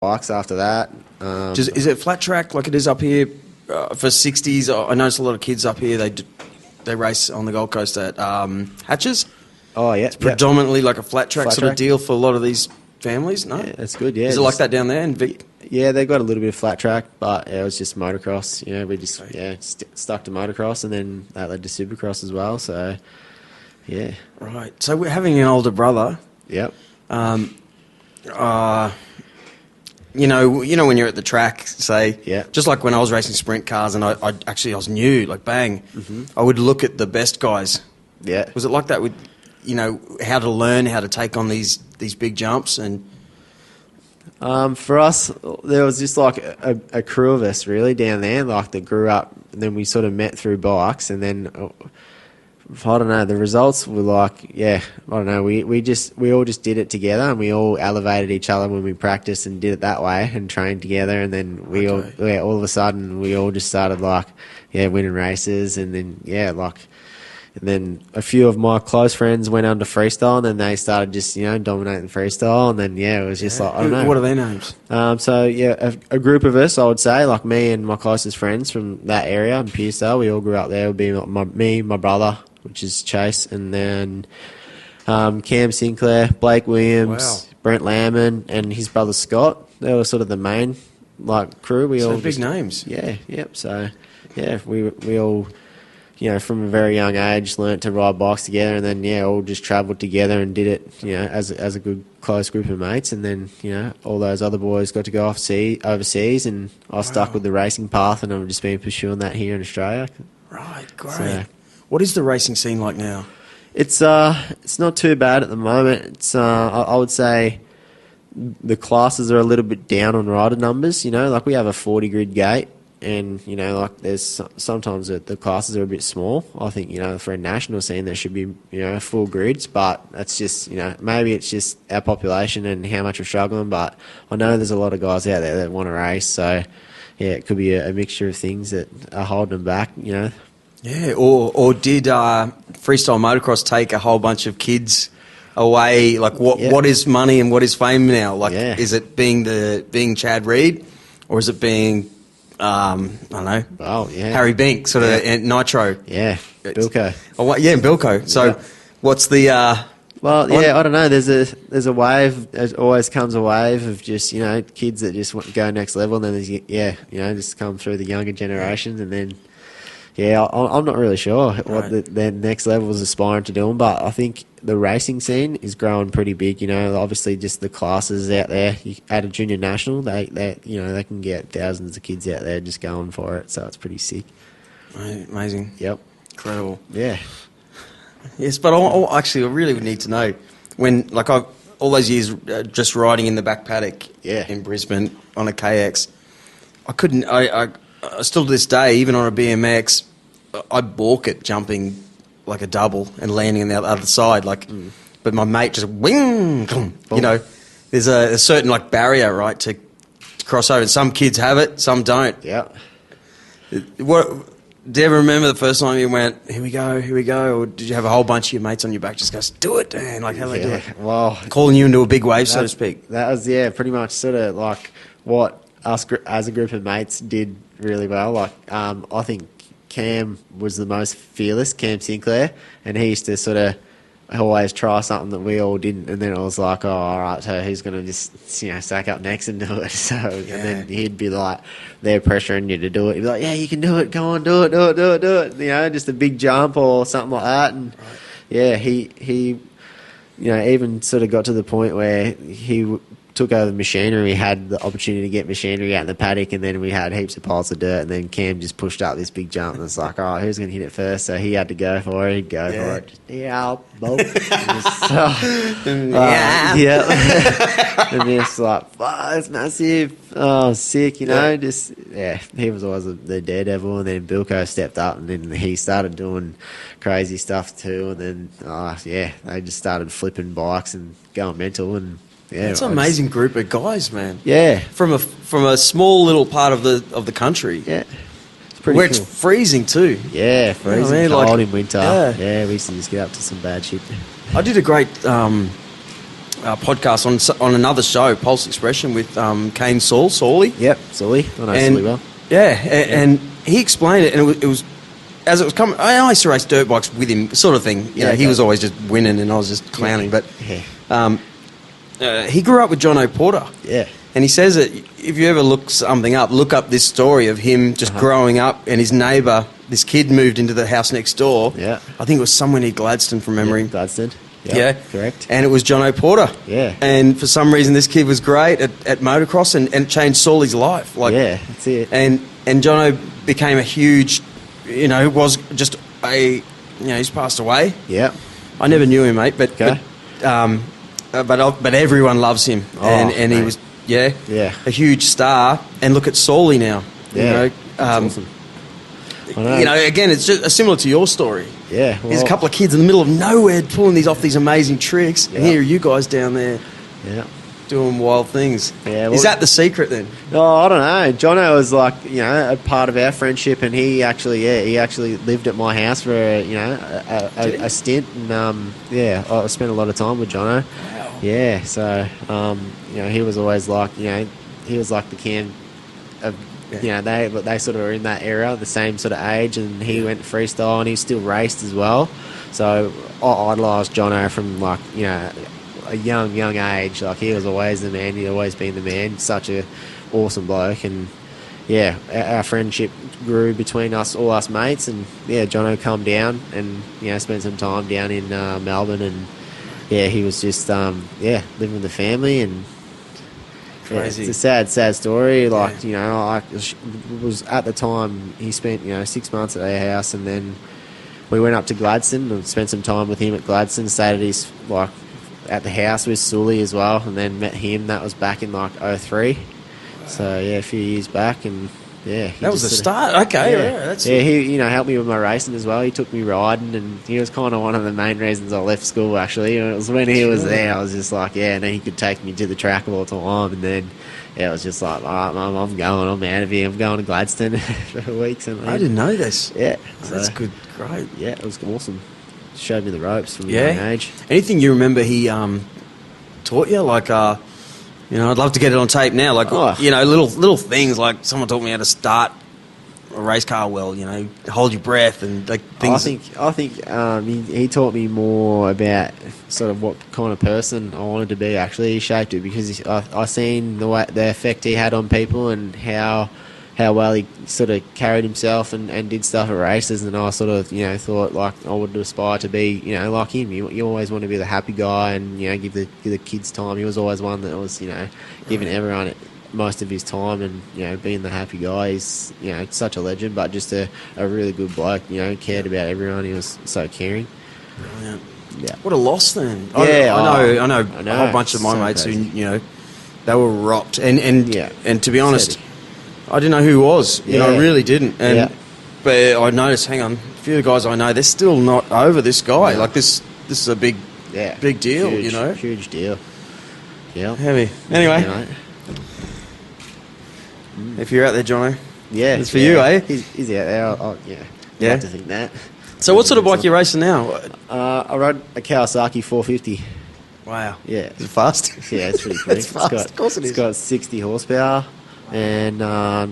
bikes after that. Is it flat track like it is up here for 60s? I notice a lot of kids up here, they race on the Gold Coast at Hatches. Oh, yeah. It's predominantly like a flat track Flat sort track. of deal for a lot of these families, no? Yeah, that's good, yeah. Is it like that down there in Vic? Yeah, they got a little bit of flat track, but it was just motocross. You know, we just stuck to motocross, and then that led to Supercross as well. So, yeah. Right. So we're having an older brother. Yep. You know when you're at the track, say, Yeah. just like when I was racing sprint cars, and I was new, like bang, I would look at the best guys. Yeah. Was it like that with, how to learn how to take on these big jumps and? For us, there was just like a crew of us really down there, like that grew up, and then we sort of met through bikes, and then I don't know, the results were like, I don't know, we all just did it together, and we all elevated each other when we practiced and did it that way and trained together, and then all of a sudden we all just started winning races, and then and then a few of my close friends went on to freestyle, and then they started just, dominating freestyle. And then, it was just like, I don't know. What are their names? A group of us, I would say, like me and my closest friends from that area in Pearsall, we all grew up there. It would be me, my brother, which is Chase, and then Cam Sinclair, Blake Williams, Brent Lamon, and his brother Scott. They were sort of the main, crew. We all big names. Yeah, yep. So, we all... from a very young age, learnt to ride bikes together, and then all just travelled together and did it, as a good close group of mates. And then all those other boys got to go overseas, and I stuck with the racing path, and I've just been pursuing that here in Australia. Right, great. So, what is the racing scene like now? It's not too bad at the moment. It's I would say the classes are a little bit down on rider numbers. Like we have a 40 grid gate. And, there's sometimes the classes are a bit small. I think, for a national scene, there should be, full grids. But that's just, maybe it's just our population and how much we're struggling. But I know there's a lot of guys out there that want to race. So, it could be a mixture of things that are holding them back, Yeah, or did freestyle motocross take a whole bunch of kids away? Like, what is money and what is fame now? Like, is it being Chad Reed, or is it being... I don't know. Oh, yeah. Harry Bink, sort of Nitro. Yeah, Bilko. Bilko. So, what's the? I don't know. There's a wave. There always comes a wave of just kids that just want to go next level, and then there's just come through the younger generations, and then I'm not really sure what the next level is aspiring to do, but I think the racing scene is growing pretty big. Obviously just the classes out there. At a junior national, they can get thousands of kids out there just going for it. So it's pretty sick. Amazing. Yep. Incredible. Yeah. Yes, but I really would need to know when, all those years just riding in the back paddock in Brisbane on a KX, I couldn't. I still to this day, even on a BMX, I balk at jumping like a double and landing on the other side. But my mate just wing, there's a certain barrier, right, to cross over. And some kids have it, some don't. Yeah. What? Do you ever remember the first time you went, here we go, or did you have a whole bunch of your mates on your back just go, do it, man? How they do it? Well, calling you into a big wave, so to speak. That was pretty much sort of like what us as a group of mates did really well. I think Cam was the most fearless, Cam Sinclair, and he used to sort of always try something that we all didn't, and then it was like, oh, all right, so he's going to just stack up next and do it. So and then he'd be like, they're pressuring you to do it. He'd be like, yeah, you can do it, go on, do it. Just a big jump or something like that. And he even sort of got to the point where he took over the machinery, had the opportunity to get machinery out in the paddock, and then we had heaps of piles of dirt, and then Cam just pushed up this big jump, and it's like, oh, who's going to hit it first? So he had to go for it. He'd go for it. Just, and it's like, wow, it's massive. Oh, sick, he was always the daredevil, and then Bilko stepped up, and then he started doing crazy stuff too, and then, they just started flipping bikes and going mental, and it's an amazing group of guys, man. Yeah, from a small little part of the country. Yeah, it's pretty where cool. It's freezing too. Yeah, freezing cold in winter. Yeah, we used to just get up to some bad shit. I did a great podcast on another show, Pulse Expression, with Kane Sawley. Yep, Sully. I know Sully well. Yeah, and he explained it, and it was as it was coming. I used to race dirt bikes with him, sort of thing. You know, he was always just winning, and I was just clowning. But he grew up with Jono Porter. Yeah. And he says that if you ever look something up, look up this story of him just growing up, and his neighbour, this kid moved into the house next door. Yeah. I think it was somewhere near Gladstone, from memory. Yeah, Gladstone. Yep, yeah. Correct. And it was Jono Porter. Yeah. And for some reason, this kid was great at motocross and it changed Sully's life. Like, yeah, that's it. And Jono became a huge, was just he's passed away. Yeah. I never knew him, mate, but everyone loves him. And he was, a huge star. And look at Sully now. Yeah. Awesome. I know. Again, it's just similar to your story. Yeah. There's a couple of kids in the middle of nowhere pulling these amazing tricks, and here are you guys down there doing wild things. Yeah, is that the secret then? No, I don't know. Jono was like, a part of our friendship, and he actually lived at my house for a stint, and I spent a lot of time with Jono. Wow. Yeah, so he was always like, he was like the Cam of. They sort of were in that era, the same sort of age, and he went freestyle and he still raced as well. So I idolised Jono from a young age. Like, he was always the man. He'd always been the man. Such a awesome bloke, and our friendship grew between all us mates. And Jono come down and spent some time down in Melbourne, and he was just living with the family. And crazy. It's a sad story. Like, I was at the time, he spent 6 months at our house, and then we went up to Gladstone and spent some time with him at Gladstone. Stayed at the house with Sully as well, and then met him. That was back in 2003. Wow. So a few years back, and that was the start. Okay, he helped me with my racing as well. He took me riding, and he was kind of one of the main reasons I left school. Actually, it was when he was there. I was just like, and then he could take me to the track all the time, and then it was just like, all right, Mum, I'm out of here. I'm going to Gladstone for weeks. And I didn't know this. Yeah, so that's good. Great. Yeah, it was awesome. Showed me the ropes from a young age. Anything you remember he taught you? Like, I'd love to get it on tape now. Like, little things, like someone taught me how to start a race car well. Hold your breath and like things. I think he taught me more about sort of what kind of person I wanted to be. Actually, he shaped it because I seen the effect he had on people and how well he sort of carried himself and did stuff at races, and I sort of thought like I would aspire to be like him. You always want to be the happy guy and give the kids time. He was always one that was giving everyone most of his time and being the happy guy. He's such a legend, but just a really good bloke. Cared about everyone. He was so caring. Brilliant. Yeah. What a loss then. Yeah, I know a whole bunch of my mates crazy. who they were rocked and to be honest, I didn't know who he was. I really didn't. But I noticed, hang on, a few of the guys I know, they're still not over this guy. Like this is a big deal, Huge deal. Yeah. Heavy. Anyway. If you're out there, Jono. Yeah. It's for you, eh? He's out there. I'd like to think that. So what sort of bike are you racing now? I rode a Kawasaki 450. Wow. Yeah. Is it fast? Yeah, it's pretty quick. It's fast. Of course it is. It's got 60 horsepower. And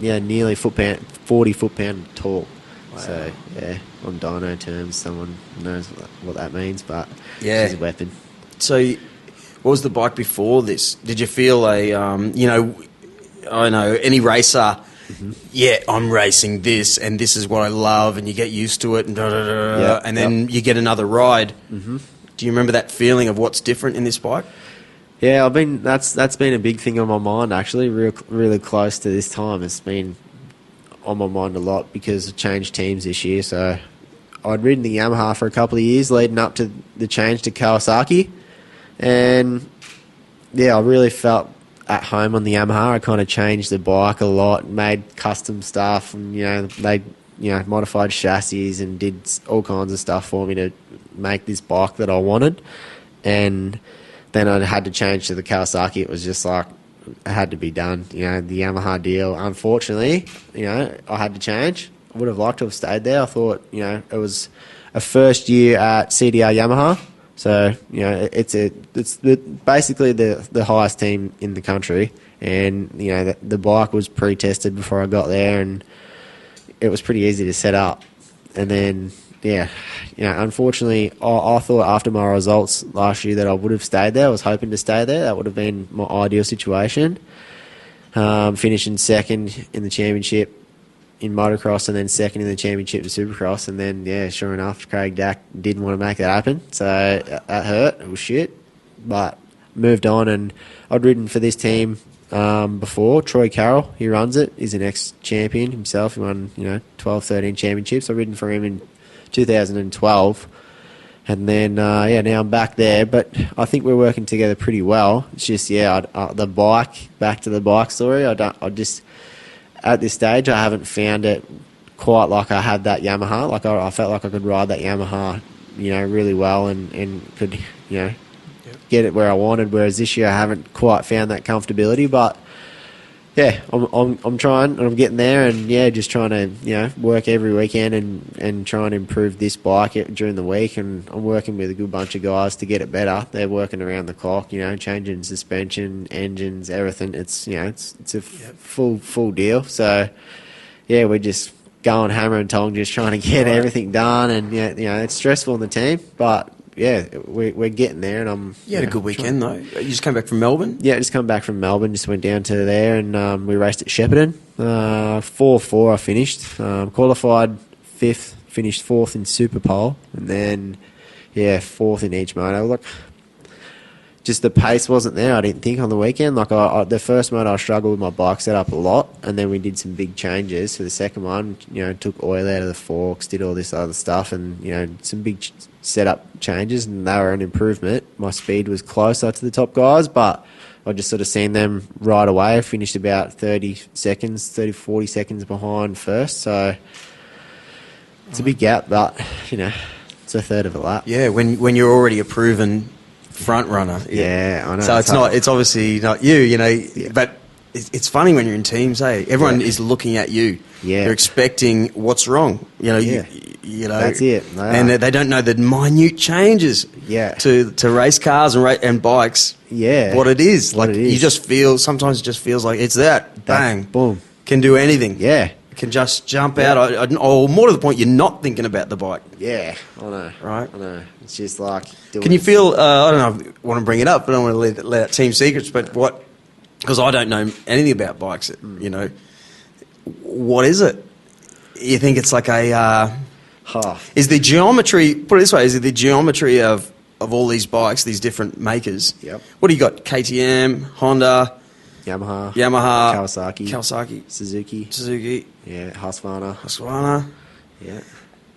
nearly 40 foot-pound tall. Wow. So on dyno terms, someone knows what that means, but she's a weapon. So, what was the bike before this? Did you feel I know any racer? Mm-hmm. I'm racing this, and this is what I love, and you get used to it, and and then you get another ride. Mm-hmm. Do you remember that feeling of what's different in this bike? Yeah, that's been a big thing on my mind actually. Really close to this time, it's been on my mind a lot because I changed teams this year. So I'd ridden the Yamaha for a couple of years leading up to the change to Kawasaki, and I really felt at home on the Yamaha. I kind of changed the bike a lot, made custom stuff, and they modified chassis and did all kinds of stuff for me to make this bike that I wanted, and then I had to change to the Kawasaki. It was just like, it had to be done. The Yamaha deal, unfortunately, I had to change. I would have liked to have stayed there. I thought, it was a first year at CDR Yamaha, So it's basically the highest team in the country, and the bike was pre-tested before I got there, and it was pretty easy to set up. And then unfortunately, I thought after my results last year that I would have stayed there. I was hoping to stay there. That would have been my ideal situation. Finishing second in the championship in motocross, and then second in the championship in Supercross, and then sure enough, Craig Dack didn't want to make that happen, so that hurt. It was shit, but moved on, and I'd ridden for this team before. Troy Carroll, he runs it. He's an ex-champion himself. He won 12, 13 championships. I've ridden for him in 2012, and then now I'm back there. But I think we're working together pretty well. It's just the bike. Back to the bike story. At this stage, I haven't found it quite like I had that Yamaha. Like I felt like I could ride that Yamaha, really well, and could, get it where I wanted. Whereas this year, I haven't quite found that comfortability. But I'm trying, and I'm getting there, and just trying to work every weekend and try and improve this bike during the week. And I'm working with a good bunch of guys to get it better. They're working around the clock, changing suspension, engines, everything. It's it's a full deal. So we're just going hammer and tong, just trying to get everything done. And it's stressful on the team, but we're getting there, and I'm. You had a good weekend though. You just came back from Melbourne. Yeah, just come back from Melbourne. Just went down to there, and we raced at Shepparton. 4-4 I finished. Qualified 5th, finished 4th in Super Pole, and then 4th in each moto. Look, just the pace wasn't there. I didn't think on the weekend. Like the first moto, I struggled with my bike setup a lot, and then we did some big changes for the second one. Took oil out of the forks, did all this other stuff, and some big setup changes, and they were an improvement. My speed was closer to the top guys, but I just sort of seen them right away. I finished about 40 seconds behind first, so it's a big gap, but it's a third of a lap. Yeah, when you're already a proven front runner. Yeah, I know. So it's obviously not you, but it's funny when you're in teams, hey? Everyone is looking at you. Yeah. They're expecting what's wrong. That's it. And they don't know the minute changes to race cars and bikes. Yeah. What it is. Like you just feel, sometimes it just feels like it's that. Bang. Boom. Can do anything. Yeah. Can just jump out. Or more to the point, you're not thinking about the bike. Yeah, I know. Right? I know. It's just like... Can you feel... I don't know if I want to bring it up, but I don't want to let out team secrets, but what... Because I don't know anything about bikes, What is it? You think it's like a... Is the geometry... Put it this way, is it the geometry of all these bikes, these different makers? Yep. What do you got? KTM, Honda... Yamaha, Kawasaki, Suzuki, Husqvarna, yeah.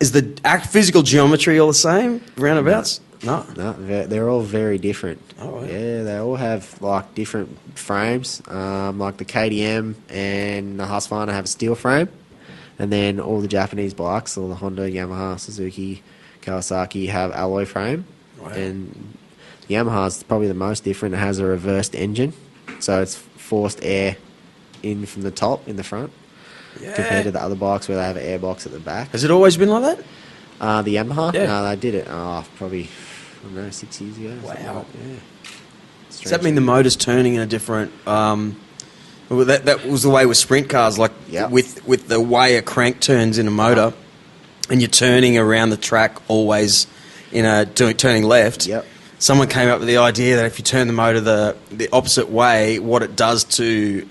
Is the physical geometry all the same roundabouts? No, they're all very different. Oh, right. Yeah, they all have like different frames. Like the KTM and the Husqvarna have a steel frame, and then all the Japanese bikes, all the Honda, Yamaha, Suzuki, Kawasaki have alloy frame, and Yamaha's probably the most different. It has a reversed engine, so it's forced air in from the top in the front compared to the other bikes where they have an airbox at the back. Has it always been like that? The Yamaha? Yeah. No, they did it probably, 6 years ago. Wow. Yeah. Does that mean the motor's turning in a different... that was the way with sprint cars, like with the way a crank turns in a motor, and you're turning around the track always turning left. Yep. Someone came up with the idea that if you turn the motor the opposite way, what it does to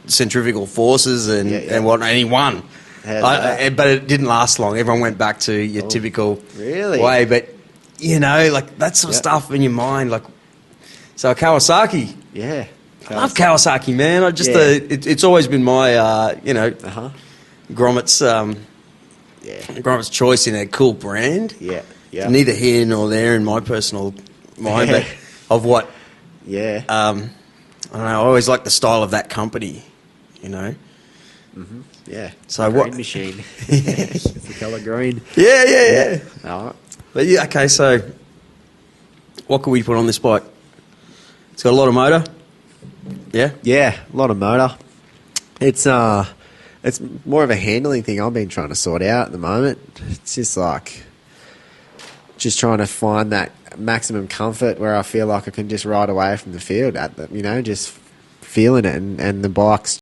centrifugal forces and whatnot, and he won. But it didn't last long. Everyone went back to your typical way. But, like that sort of stuff in your mind. Like, so Kawasaki. Yeah. I love Kawasaki, man. I just it's always been my, Grommet's Grommet's choice in a cool brand. Yeah. Yeah. Neither here nor there in my personal mind, but of what... Yeah. I don't know, I always like the style of that company, Mm-hmm. Yeah. So green machine. It's the colour green. Yeah. All right. But okay, so what could we put on this bike? It's got a lot of motor. Yeah? Yeah, a lot of motor. It's more of a handling thing I've been trying to sort out at the moment. It's just like... just trying to find that maximum comfort where I feel like I can just ride away from the field at the, just feeling it, and the bike's